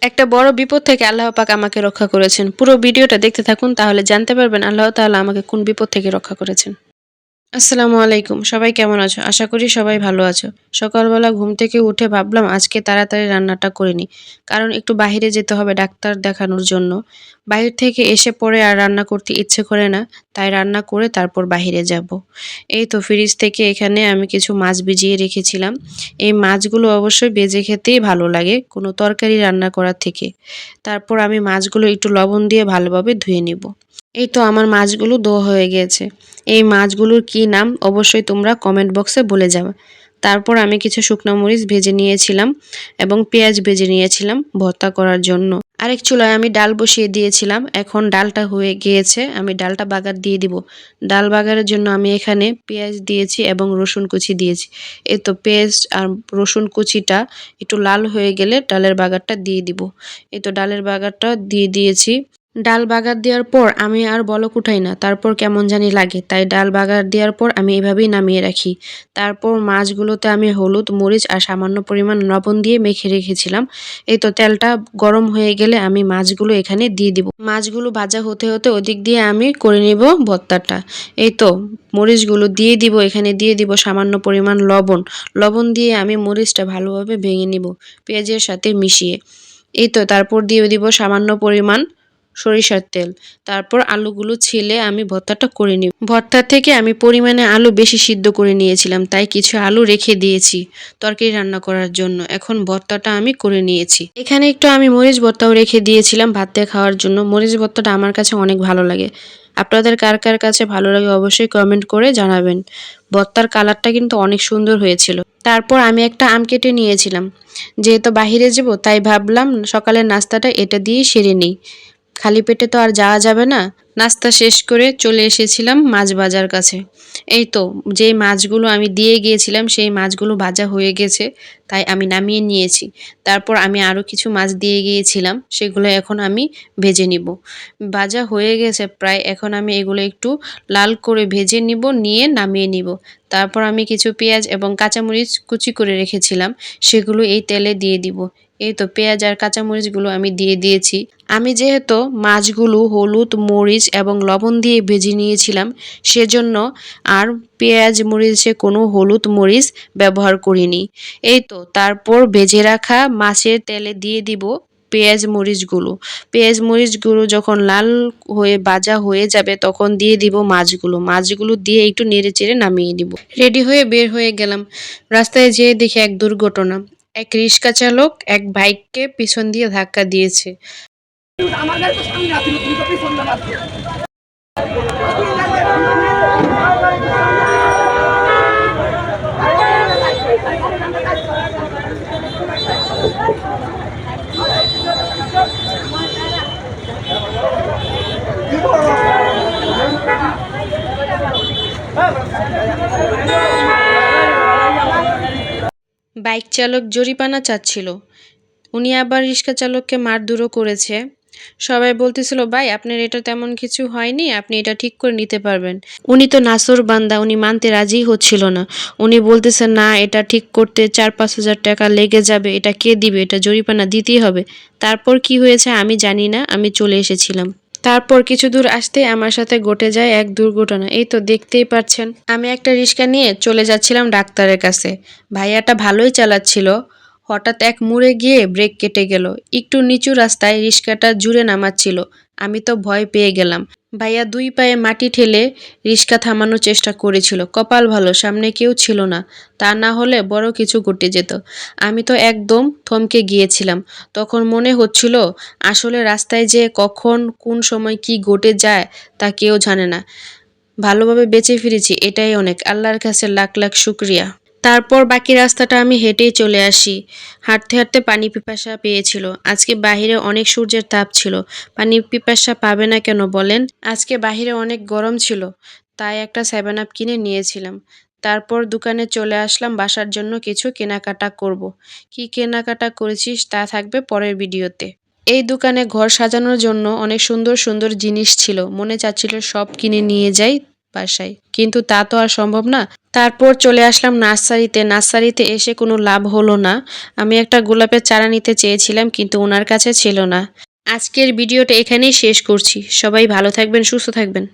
একটা বড় বিপদ থেকে আল্লাহ পাক আমাকে রক্ষা করেছেন। পুরো ভিডিওটা দেখতে থাকুন, তাহলে জানতে পারবেন আল্লাহ তাআলা আমাকে কোন বিপদ থেকে রক্ষা করেছেন। আসসালামু আলাইকুম। সবাই কেমন আছো? আশা করি সবাই ভালো আছো। সকালবেলা ঘুম থেকে উঠে ভাবলাম আজকে তাড়াতাড়ি রান্নাটা করে নিই। কারণ একটু বাহিরে যেতে হবে ডাক্তার দেখানোর জন্য। বাহির থেকে এসে পরে আর রান্না করতে ইচ্ছে করে না। তাই রান্না করে তারপর বাহিরে যাব। এই তো ফ্রিজ থেকে এখানে আমি কিছু মাছ ভিজিয়ে রেখেছিলাম। এই মাছগুলো অবশ্যই ভেজে খেতেই ভালো লাগে কোনো তরকারি রান্না করার থেকে। তারপর আমি মাছগুলো একটু লবণ দিয়ে ভালোভাবে ধুয়ে নিব। এই তো আমার মাছগুলো ধোয়া হয়ে গিয়েছে। এই মাছগুলোর কি নাম অবশ্যই তোমরা কমেন্ট বক্সে বলে যাবে। তারপর আমি কিছু শুকনো মরিচ ভেজে নিয়েছিলাম এবং পেঁয়াজ ভেজে নিয়েছিলাম ভর্তা করার জন্য। আরেক চুলায় আমি ডাল বসিয়ে দিয়েছিলাম। এখন ডালটা হয়ে গিয়েছে, আমি ডালটা বাগার দিয়ে দিব। ডাল বাগারের জন্য আমি এখানে পেঁয়াজ দিয়েছি এবং রসুন কুচি দিয়েছি। এই তো পেঁয়াজ আর রসুন কুচিটা একটু লাল হয়ে গেলে ডালের বাগারটা দিয়ে দিব। এই তো ডালের বাগারটা দিয়ে দিয়েছি। ডাল বাগার দেওয়ার পর আমি আর বলক উঠাই না, তারপর কেমন জানি লাগে, তাই ডাল বাগার দেওয়ার পর আমি এভাবেই নামিয়ে রাখি। তারপর মাছগুলোতে আমি হলুদ মরিচ আর সামান্য পরিমাণ লবণ দিয়ে মেখে রেখেছিলাম। এই তো তেলটা গরম হয়ে গেলে আমি মাছগুলো এখানে দিয়ে দিব। মাছগুলো ভাজা হতে হতে ওদিক দিয়ে আমি করে নিব ভর্তাটা। এই তো মরিচগুলো দিয়ে দিব, এখানে দিয়ে দিব সামান্য পরিমাণ লবণ। লবণ দিয়ে আমি মরিচটা ভালোভাবে ভেঙে নিব পেঁয়াজের সাথে মিশিয়ে। এই তো তারপর দিয়ে দিব সামান্য পরিমাণ সরিষার তেল। তারপর আলুগুলো ছিলে আমি ভর্তাটা করে নিব। ভর্তা থেকে আমি পরিমাণে আলু বেশি সিদ্ধ করে নিয়েছিলাম, তাই কিছু আলু রেখে দিয়েছি তরকারি রান্না করার জন্য। এখন ভর্তাটা আমি করে নিয়েছি। এখানে একটু আমি মরিচ ভর্তাও রেখে দিয়েছিলাম ভাত দিয়ে খাওয়ার জন্য। মরিচ ভর্তাটা আমার কাছে অনেক ভালো লাগে। আপনাদের কার কার কাছে ভালো লাগে অবশ্যই কমেন্ট করে জানাবেন। ভর্তার কালারটা কিন্তু অনেক সুন্দর হয়েছিল। তারপর আমি একটা আম কেটে নিয়েছিলাম। যেহেতু বাহিরে যাব তাই ভাবলাম সকালের নাস্তাটা এটা দিয়েই সেরে নিই। খালি পেটে তো আর যাওয়া যাবে না। নাস্তা শেষ করে চলে এসেছিলাম মাছ ভাজার কাছে। এই তো যেই মাছগুলো আমি দিয়ে গিয়েছিলাম সেই মাছগুলো ভাজা হয়ে গেছে, তাই আমি নামিয়ে নিয়েছি। তারপর আমি আরও কিছু মাছ দিয়ে গিয়েছিলাম, সেগুলো এখন আমি ভেজে নিব। ভাজা হয়ে গেছে প্রায়, এখন আমি এগুলো একটু লাল করে ভেজে নিব, নিয়ে নামিয়ে নিব। তারপর আমি কিছু পেঁয়াজ এবং কাঁচামরিচ কুচি করে রেখেছিলাম, সেগুলো এই তেলে দিয়ে দিব। এই তো পেঁয়াজ আর কাঁচামরিচগুলো আমি দিয়ে দিয়েছি। আমি যেহেতু মাছগুলো হলুদ মরিচ এবং লবণ দিয়ে ভেজে নিয়েছিলাম, সেজন্য আর পেঁয়াজ মরিচে কোনো হলুদ মরিচ ব্যবহার করিনি। এই তো তারপর ভেজে রাখা মাছের তেলে দিয়ে দিব পেঁয়াজ মরিচগুলো। পেঁয়াজ মরিচগুলো যখন লাল হয়ে ভাজা হয়ে যাবে তখন দিয়ে দিব মাছগুলো। মাছগুলো দিয়ে একটু নেড়েচেড়ে নামিয়ে নিব। রেডি হয়ে বের হয়ে গেলাম। রাস্তায় যেয়ে দেখি এক দুর্ঘটনা। এক রিক্সা চালক এক বাইককে পিছন দিয়ে ধাক্কা দিয়েছে। আমার গাড়ি তো সামনে আছিল, তুমি তো পিছন দিয়ে আসছো। বাইক চালক জরিমানা চাচ্ছিল। উনি আবার রিক্সা চালককে মারধরও করেছে। সবাই বলতেছিল, ভাই আপনার এটা তেমন কিছু হয়নি, আপনি এটা ঠিক করে নিতে পারবেন। উনি তো নাছোড়বান্দা, উনি মানতে রাজিই হচ্ছিল না। উনি বলতেছেন না, এটা ঠিক করতে ৪-৫ হাজার টাকা লেগে যাবে, এটা কে দিবে, এটা জরিমানা দিতেই হবে। তারপর কি হয়েছে আমি জানি না, আমি চলে এসেছিলাম। তারপর কিছু দূর আসতেই আমার সাথে ঘটে যায় এক দুর্ঘটনা। এই তো দেখতেই পাচ্ছেন, আমি একটা রিক্সা নিয়ে চলে যাচ্ছিলাম ডাক্তারের কাছে। ভাইয়াটা ভালোই চালাচ্ছিল। হঠাৎ এক মোড়ে গিয়ে ব্রেক কেটে গেল। একটু নিচু রাস্তায় রিক্সাটা জুড়ে নামাচ্ছিল। আমি তো ভয় পেয়ে গেলাম। ভাইয়া ২ পায়ে মাটি ঠেলে রিক্সা থামানোর চেষ্টা করেছিল। কপাল ভালো সামনে কেউ ছিল না, তা না হলে বড় কিছু ঘটে যেত। আমি তো একদম থমকে গিয়েছিলাম। তখন মনে হচ্ছিল আসলে রাস্তায় যে কখন কোন সময় কি ঘটে যায় তা কেউ জানে না। ভালোভাবে বেঁচে ফিরেছি, এটাই অনেক। আল্লাহর কাছে লাখ লাখ শুকরিয়া। তারপর বাকি রাস্তাটা আমি হেঁটেই চলে আসি। হাঁটতে হাঁটতে পানি পিপাসা পেয়েছিল। আজকে বাহিরে অনেক সূর্যের তাপ ছিল। পানি পিপাসা পাবে না কেন বলেন? আজকে বাহিরে অনেক গরম ছিল, তাই একটা 7 আপ কিনে নিয়েছিলাম। তারপর দোকানে চলে আসলাম বাসার জন্য কিছু কেনাকাটা করব। কি কেনাকাটা করেছিস তা থাকবে পরের ভিডিওতে। এই দোকানে ঘর সাজানোর জন্য অনেক সুন্দর সুন্দর জিনিস ছিল, মনে চাচ্ছিল সব কিনে নিয়ে যাই। বাসায়, কিন্তু তা তো আর সম্ভব না। তারপর চলে আসলাম নার্সারিতে এসে কোনো লাভ হলো না। আমি একটা গোলাপের চারা নিতে চেয়েছিলাম, কিন্তু ওনার কাছে ছিল না। আজকের ভিডিওটা এখানেই শেষ করছি। সবাই ভালো থাকবেন, সুস্থ থাকবেন।